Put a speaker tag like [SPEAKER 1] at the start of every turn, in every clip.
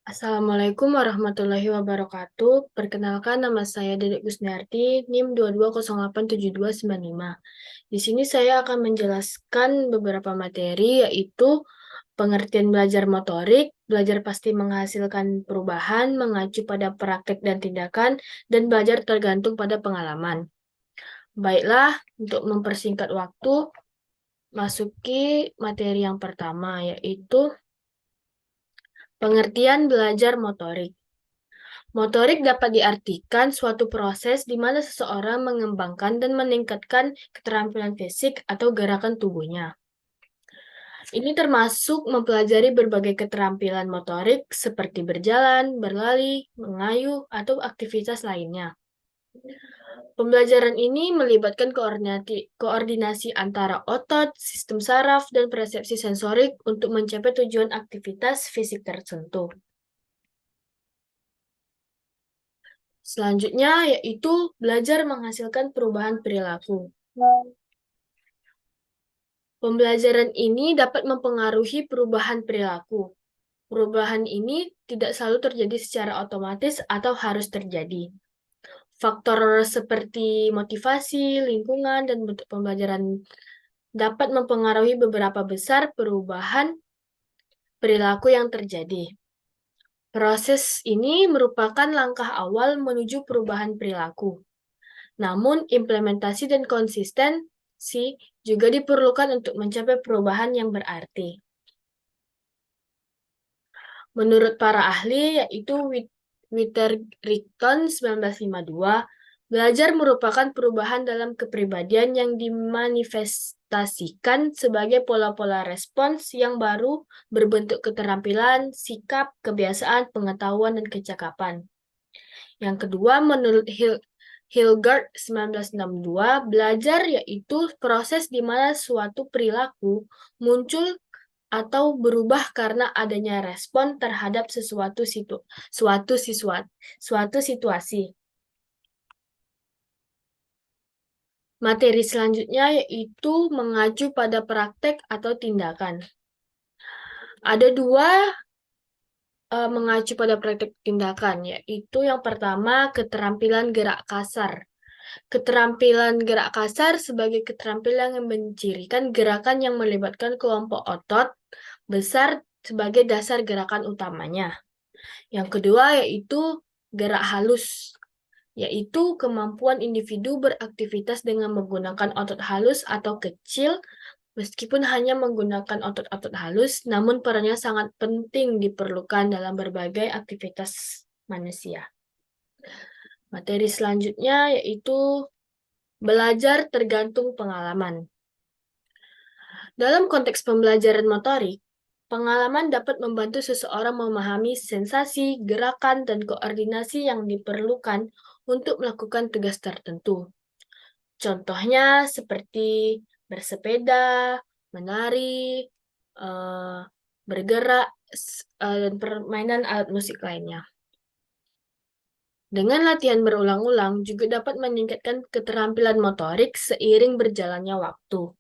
[SPEAKER 1] Assalamualaikum warahmatullahi wabarakatuh. Perkenalkan, nama saya Dedek Gusniarti, NIM 22087295. Di sini saya akan menjelaskan beberapa materi, yaitu pengertian belajar motorik, belajar pasti menghasilkan perubahan, mengacu pada praktek dan tindakan, dan belajar tergantung pada pengalaman. Baiklah, untuk mempersingkat waktu, masuki materi yang pertama, yaitu pengertian belajar motorik. Motorik dapat diartikan suatu proses di mana seseorang mengembangkan dan meningkatkan keterampilan fisik atau gerakan tubuhnya. Ini termasuk mempelajari berbagai keterampilan motorik seperti berjalan, berlari, mengayuh, atau aktivitas lainnya. Pembelajaran ini melibatkan koordinasi antara otot, sistem saraf, dan persepsi sensorik untuk mencapai tujuan aktivitas fisik tertentu. Selanjutnya yaitu belajar menghasilkan perubahan perilaku. Pembelajaran ini dapat mempengaruhi perubahan perilaku. Perubahan ini tidak selalu terjadi secara otomatis atau harus terjadi. Faktor seperti motivasi, lingkungan, dan bentuk pembelajaran dapat mempengaruhi beberapa besar perubahan perilaku yang terjadi. Proses ini merupakan langkah awal menuju perubahan perilaku. Namun, implementasi dan konsistensi juga diperlukan untuk mencapai perubahan yang berarti. Menurut para ahli, yaitu Witherington 1952, belajar merupakan perubahan dalam kepribadian yang dimanifestasikan sebagai pola-pola respons yang baru berbentuk keterampilan, sikap, kebiasaan, pengetahuan, dan kecakapan. Yang kedua, menurut Hilgard 1962, belajar yaitu proses di mana suatu perilaku muncul atau berubah karena adanya respon terhadap suatu situasi. Materi selanjutnya yaitu mengacu pada praktek atau tindakan. Ada dua mengacu pada praktek tindakan, yaitu yang pertama keterampilan gerak kasar. Keterampilan gerak kasar sebagai keterampilan yang mencirikan gerakan yang melibatkan kelompok otot besar sebagai dasar gerakan utamanya. Yang kedua yaitu gerak halus, yaitu kemampuan individu beraktivitas dengan menggunakan otot halus atau kecil. Meskipun hanya menggunakan otot-otot halus, namun perannya sangat penting diperlukan dalam berbagai aktivitas manusia. Materi selanjutnya yaitu belajar tergantung pengalaman. Dalam konteks pembelajaran motorik, pengalaman dapat membantu seseorang memahami sensasi, gerakan, dan koordinasi yang diperlukan untuk melakukan tugas tertentu. Contohnya seperti bersepeda, menari, bergerak, dan permainan alat musik lainnya. Dengan latihan berulang-ulang juga dapat meningkatkan keterampilan motorik seiring berjalannya waktu.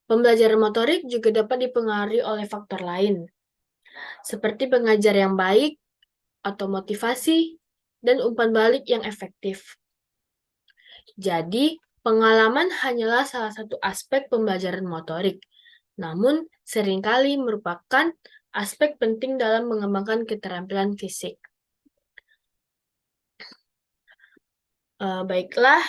[SPEAKER 1] Pembelajaran motorik juga dapat dipengaruhi oleh faktor lain, seperti pengajar yang baik, atau motivasi, dan umpan balik yang efektif. Jadi, pengalaman hanyalah salah satu aspek pembelajaran motorik, namun seringkali merupakan aspek penting dalam mengembangkan keterampilan fisik. Baiklah,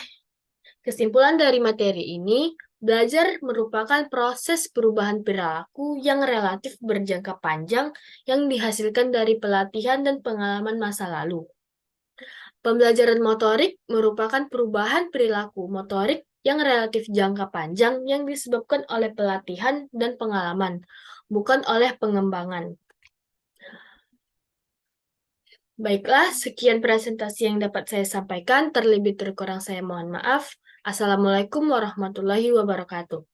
[SPEAKER 1] kesimpulan dari materi ini, belajar merupakan proses perubahan perilaku yang relatif berjangka panjang yang dihasilkan dari pelatihan dan pengalaman masa lalu. Pembelajaran motorik merupakan perubahan perilaku motorik yang relatif jangka panjang yang disebabkan oleh pelatihan dan pengalaman, bukan oleh pengembangan. Baiklah, sekian presentasi yang dapat saya sampaikan. Terlebih terkurang saya mohon maaf. Assalamualaikum warahmatullahi wabarakatuh.